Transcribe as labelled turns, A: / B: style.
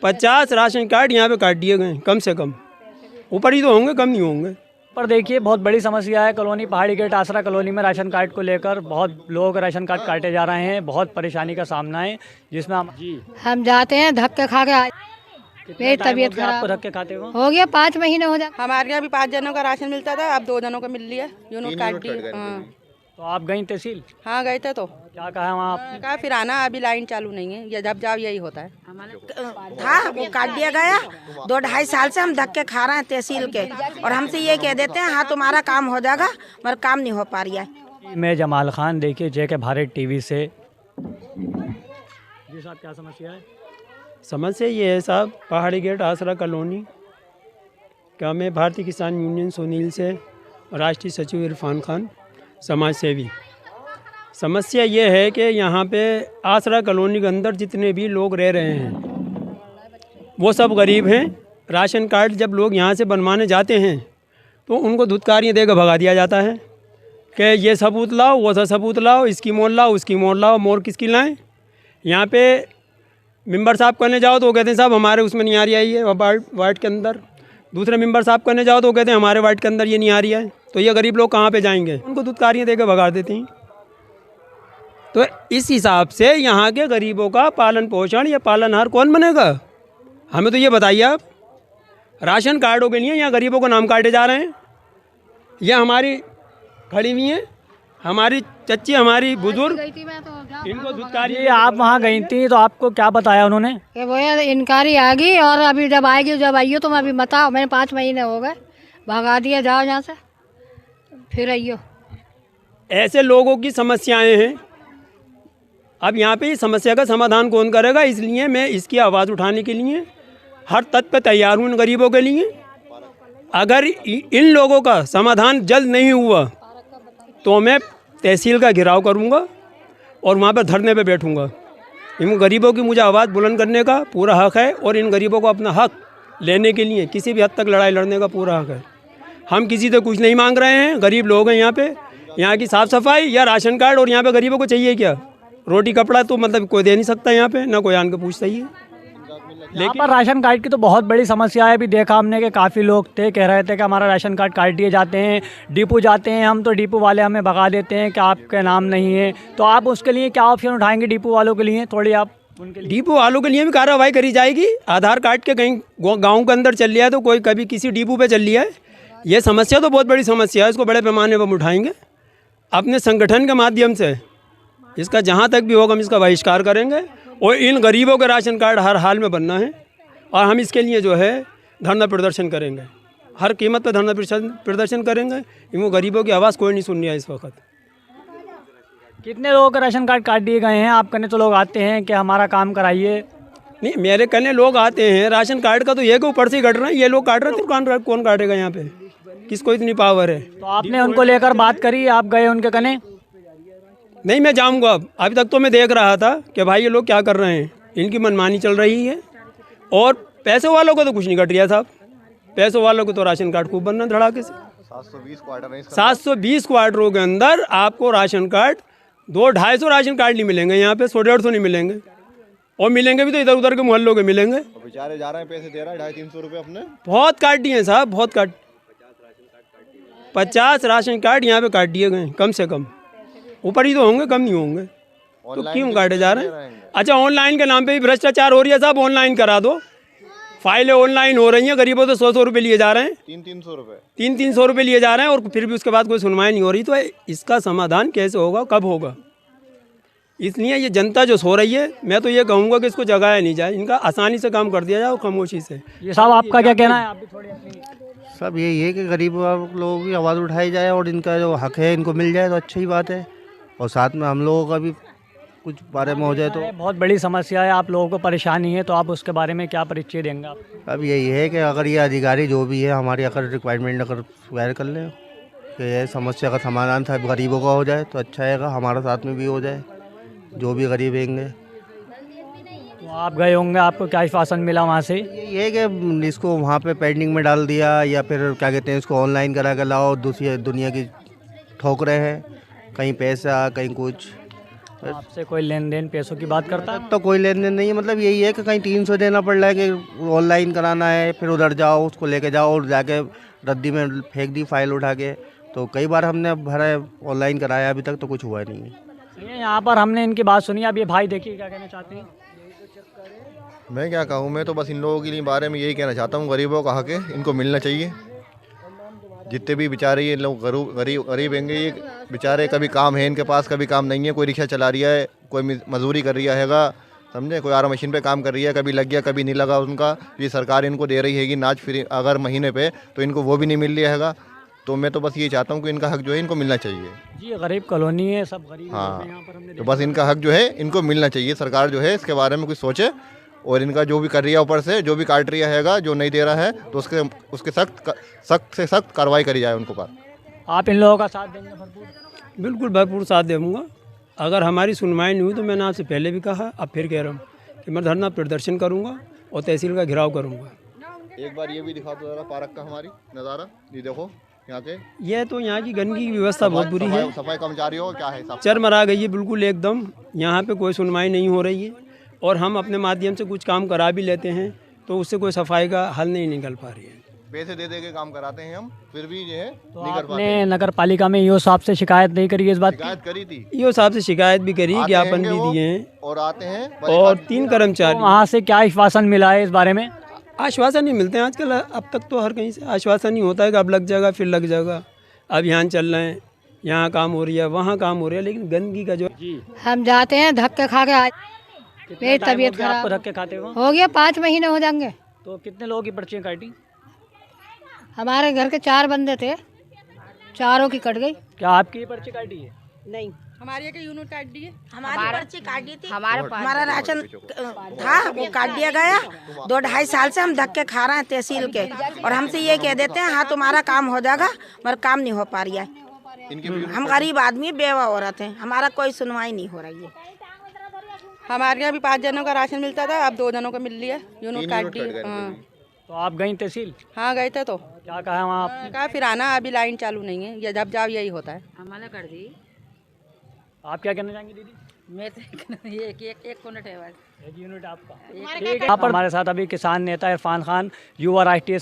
A: 50 ration card यहाँ पे काट दिए गए कम से कम, ऊपर ही तो होंगे, कम नहीं होंगे।
B: पर देखिए बहुत बड़ी समस्या है कॉलोनी पहाड़ी गेट आसरा कॉलोनी में राशन कार्ड को लेकर बहुत लोग राशन कार्ड काटे जा रहे हैं, बहुत परेशानी का सामना है जिसमें
C: हम जाते हैं धक्के खा के मेरी तबीयत खराब
B: आपको धक्के खाते
C: हो गया 5 महीने हो जाए।
D: हमारे यहाँ भी 5 जनों का राशन मिलता था, अब 2 जनों का मिल लिया, यूनिट काट दी।
B: तो आप गई तहसील?
D: हाँ गए थे, तो
B: क्या कहा वहाँ आपने?
D: कहा फिर आना, अभी लाइन चालू नहीं है, ये जब जाओ यही होता है।
E: था वो काट दिया गया, 2-2.5 साल से हम धक्के खा रहे हैं तहसील के, और हमसे ये कह देते हैं हाँ तुम्हारा काम हो जाएगा, मगर काम नहीं हो पा रहा है।
B: मैं जमाल खान, देखिए JK भारत TV से। जी साहब, क्या समस्या है?
A: समस्या ये है साहब, पहाड़ी गेट आसरा कॉलोनी का मैं भारतीय किसान यूनियन सोनील से राष्ट्रीय सचिव इरफान खान, समाज सेवी। समस्या ये है कि यहाँ पे आसरा कॉलोनी के अंदर जितने भी लोग रह रहे हैं वो सब गरीब हैं। राशन कार्ड जब लोग यहाँ से बनवाने जाते हैं तो उनको धुतकारियाँ देकर भगा दिया जाता है कि ये सबूत लाओ, वो सा सबूत लाओ, इसकी मोल लाओ, उसकी मोल लाओ। मोर किसकी लाएँ? यहाँ पे मेंबर साहब करने जाओ तो वो कहते हैं साहब हमारे उसमें नहीं आ रही है ये वार्ड के अंदर। दूसरे मेंबर साहब करने जाओ तो वो कहते हैं हमारे वार्ड के अंदर ये नहीं आ रही है। तो ये गरीब लोग कहाँ पे जाएंगे? उनको धुतकारियाँ देकर भगा देती हैं। तो इस हिसाब से यहाँ के गरीबों का पालन पोषण या पालनहार कौन बनेगा? हमें तो ये बताइए आप। राशन कार्डों के लिए यहाँ गरीबों को नाम काटे जा रहे हैं। ये हमारी खड़ी हुई हैं, हमारी चच्ची, हमारी बुजुर्ग, इनको धुतकारी।
B: आप वहाँ गई थी तो आपको क्या बताया उन्होंने?
C: कि वो यार इनकारी आ गई और अभी जब आएगी जब आइयो तुम अभी बताओ। मैंने 5 महीने हो गए, भगा दिया, जाओ यहाँ से फिर आइयो।
A: ऐसे लोगों की समस्याएं हैं। अब यहाँ पे इस समस्या का समाधान कौन करेगा? इसलिए मैं इसकी आवाज़ उठाने के लिए हर तत्व पे तैयार हूँ इन गरीबों के लिए। अगर इन लोगों का समाधान जल्द नहीं हुआ तो मैं तहसील का घेराव करूँगा और वहाँ पर धरने पे बैठूँगा। इन गरीबों की मुझे आवाज़ बुलंद करने का पूरा हक है और इन गरीबों को अपना हक लेने के लिए किसी भी हद तक लड़ाई लड़ने का पूरा हक है। हम किसी से कुछ नहीं मांग रहे हैं। गरीब लोग हैं यहाँ पे। यहाँ की साफ़ सफाई या राशन कार्ड, और यहाँ पे गरीबों को चाहिए क्या? रोटी कपड़ा तो मतलब कोई दे नहीं सकता यहाँ पे, ना कोई आन के पूछता ही है।
B: लेकिन पर राशन कार्ड की तो बहुत बड़ी समस्या है। अभी देखा हमने कि काफ़ी लोग थे, कह रहे थे कि हमारा राशन कार्ड काट दिए जाते हैं, डिपो जाते हैं हम तो डिपो वाले हमें भगा देते हैं कि आपके नाम नहीं है। तो आप उसके लिए क्या ऑप्शन उठाएंगे डिपो वालों के लिए? थोड़ी आप उनके लिए।
A: डिपो वालों के लिए भी कार्रवाई करी जाएगी। आधार कार्ड के कहीं गाँव के अंदर चल लिया है तो कोई कभी किसी डिपो पे चल लिया है, ये समस्या तो बहुत बड़ी समस्या है। इसको बड़े पैमाने पर हम उठाएंगे अपने संगठन के माध्यम से। इसका जहाँ तक भी होगा हम इसका बहिष्कार करेंगे और इन गरीबों के राशन कार्ड हर हाल में बनना है और हम इसके लिए जो है धरना प्रदर्शन करेंगे। हर कीमत पर धरना प्रदर्शन करेंगे। इनको गरीबों की आवाज़ कोई नहीं सुन रहा है इस वक्त।
B: कितने लोगों के राशन कार्ड काट दिए गए हैं? आप कहने तो लोग आते हैं कि हमारा काम कराइए।
A: नहीं, मेरे कहने लोग आते हैं। राशन कार्ड का तो ये कि ऊपर से घट रहा है। ये लोग काट रहे हैं, कौन काटेगा यहाँ पे? किसको इतनी पावर है?
B: तो आपने उनको लेकर बात करी? आप गए उनके कहने?
A: नहीं, मैं जाऊँगा। अभी तक तो मैं देख रहा था कि भाई ये लोग क्या कर रहे हैं, इनकी मनमानी चल रही है। और पैसों वालों को तो कुछ नहीं कट रहा साहब। पैसों वालों को तो राशन कार्ड खूब बनना धड़ाके से। 720 क्वार्टरों के अंदर आपको राशन कार्ड 200-250 राशन कार्ड नहीं मिलेंगे यहाँ पे, 100-150 नहीं मिलेंगे। और मिलेंगे भी तो इधर उधर के मोहल्लों के मिलेंगे।
D: बेचारे जा रहे हैं, पैसे दे रहे हैं 250-300 रुपये अपने।
A: बहुत काट दिए हैं साहब, बहुत काट। 50 राशन कार्ड यहाँ पे काट दिए गए कम से कम, ऊपर ही तो होंगे, कम नहीं होंगे। तो क्यों काटे जा रहे हैं? अच्छा, ऑनलाइन के नाम पे भी भ्रष्टाचार हो रही है साहब। ऑनलाइन करा दो, फाइलें ऑनलाइन हो रही हैं। गरीबों तो 100-100 रुपये लिए जा रहे हैं, 300 रुपये लिए जा रहे हैं और फिर भी उसके बाद कोई सुनवाई नहीं हो रही। तो इसका समाधान कैसे होगा, कब होगा? इसलिए ये जनता जो सो रही है, मैं तो ये कहूँगा कि इसको जगाया नहीं जाए, इनका आसानी से काम कर दिया जाए और खामोशी से।
B: ये साहब आपका क्या कहना है? आप भी थोड़ी अपनी।
F: सब यही है कि गरीब लोगों की आवाज़ उठाई जाए और इनका जो हक है इनको मिल जाए तो अच्छी बात है। और साथ में हम लोगों का भी कुछ बारे में हो जाए तो।
B: बहुत बड़ी समस्या है, आप लोगों को परेशानी है, तो आप उसके बारे में क्या परिचय देंगे आप?
F: अब यही है कि अगर ये अधिकारी जो भी है हमारी अगर रिक्वायरमेंट अगर स्क्वायर कर लें कि ये समस्या का समाधान था गरीबों का हो जाए तो अच्छा रहेगा, हमारे साथ में भी हो जाए, जो भी गरीब होंगे।
B: तो आप गए होंगे, आपको क्या आश्वासन मिला वहाँ से?
F: ये है कि इसको वहाँ पे पेंडिंग में डाल दिया या फिर क्या कहते हैं इसको ऑनलाइन करा कर लाओ। दूसरी दुनिया की ठोक रहे हैं, कहीं पैसा कहीं कुछ।
B: तो आपसे कोई लेन देन पैसों की बात करता है?
F: तो कोई लेन देन नहीं है, मतलब यही है कि कहीं 300 देना पड़ रहा है कि ऑनलाइन कराना है, फिर उधर जाओ उसको लेके जाओ और जाके रद्दी में फेंक दी फाइल उठा के। तो कई बार हमने भरा है, ऑनलाइन कराया, अभी तक तो कुछ हुआ नहीं है।
B: यहाँ पर हमने इनकी बात सुनी। अब ये भाई देखिए क्या कहना चाहते हैं।
G: मैं क्या कहूँ, मैं तो बस इन लोगों के लिए बारे में यही कहना चाहता हूँ, गरीबों का हक है, इनको मिलना चाहिए। जितने भी बेचारे ये लोग गरीब होंगे, ये बेचारे कभी काम है इनके पास, कभी काम नहीं है। कोई रिक्शा चला रही है, कोई मजदूरी कर रहा हैगा, समझे, कोई आरा मशीन पे काम कर रही है, कभी लग गया कभी नहीं लगा उनका। ये सरकार इनको दे रही हैगी नाच फ्री अगर महीने पे, तो इनको वो भी नहीं मिल रहा हैगा। तो मैं तो बस ये चाहता हूँ कि इनका हक जो है इनको मिलना चाहिए।
B: जी गरीब कॉलोनी है, सब गरीब
G: हाँ,
B: लोग हैं यहाँ पर हमने
G: तो बस इनका हक जो है इनको मिलना चाहिए। सरकार जो है इसके बारे में कुछ सोचे और इनका जो भी कर रही है ऊपर से, जो भी काट रही हैगा, जो नहीं दे रहा है, तो उसके सख्त से सख्त कार्रवाई करी जाए उनको पर।
B: आप इन लोगों का साथ देंगे भरपूर?
A: बिल्कुल भरपूर साथ दूँगा। अगर हमारी सुनवाई नहीं हुई तो मैंने आपसे पहले भी कहा, अब फिर कह रहा हूँ कि मैं धरना प्रदर्शन करूँगा और तहसील का घेराव करूँगा।
G: एक बार ये भी दिखा दो जरा पार्क का हमारी नज़ारा, ये देखो यहाँ के।
A: यह तो यहाँ की गंदगी की व्यवस्था बहुत बुरी है,
G: सफाई कर्मचारी हो क्या है, सब
A: चरमरा गई है बिल्कुल एकदम। यहाँ पे कोई सुनवाई नहीं हो रही है और हम अपने माध्यम से कुछ काम करा भी लेते हैं तो उससे कोई सफाई का हल नहीं निकल पा रही है।
G: पैसे दे के काम कराते हैं हम, फिर भी ये है
B: तो
G: नहीं कर पाते।
B: आपने नगर पालिका में ईओ साहब से शिकायत नहीं करी इस बात की?
G: शिकायत करी थी,
A: ईओ साहब से शिकायत भी करी,
G: आते
A: ज्ञापन
G: हैंगे
A: भी
G: वो
A: दिए हैं
G: और आते हैं
A: और 3 कर्मचारी।
B: वहाँ से क्या आश्वासन मिला है इस बारे में?
A: आश्वासन नहीं मिलते हैं आजकल। अब तक तो हर कहीं से आश्वासन ही होता है कि अब लग जाएगा, फिर लग जाएगा, अभियान चल रहे हैं, यहाँ काम हो रही है, वहाँ काम हो रही है, लेकिन गंदगी का जो
C: हम जाते हैं धक्के खा के आज मेरी तबीयत
B: आपको
C: खराब
B: धक्के खाते हो?
C: हो गया, 5 महीने हो जाएंगे।
B: तो कितने लोगों की पर्चियाँ काटी?
C: हमारे घर के 4 बंदे थे, चारों की कट गई।
B: क्या आपकी पर्ची काटी है?
E: नहीं,
D: हमारी एक यूनिट काट दी है।
E: हमारी पर्ची काट दी थी। हमारा राशन था वो काट दिया गया। 2-2.5 साल से हम धक्के खा रहे हैं तहसील के, और हमसे ये कह देते हैं हाँ तुम्हारा काम हो जाएगा, मगर काम नहीं हो पा रही है। हम गरीब आदमी, बेवा औरत हैं, हमारा कोई सुनवाई नहीं हो रही है।
D: हमारे यहाँ भी 5 जनों का राशन मिलता था, अब 2 जनों का मिल रही है, यूनिट काट दी। हाँ,
B: तो आप गई तहसील?
D: हाँ गए थे। तो
B: क्या कहा वहाँ आपने?
D: कहा फिर आना, अभी लाइन चालू नहीं है, ये जब जाओ यही होता है।
E: हमने कर दी।
B: आप क्या कहना चाहेंगे दीदी?
E: मैं तो एक यूनिट है बस।
B: एक यूनिट आपका। ठीक है, यहाँ पर हमारे साथ अभी किसान नेता इरफान खान, युवा राष्ट्रीय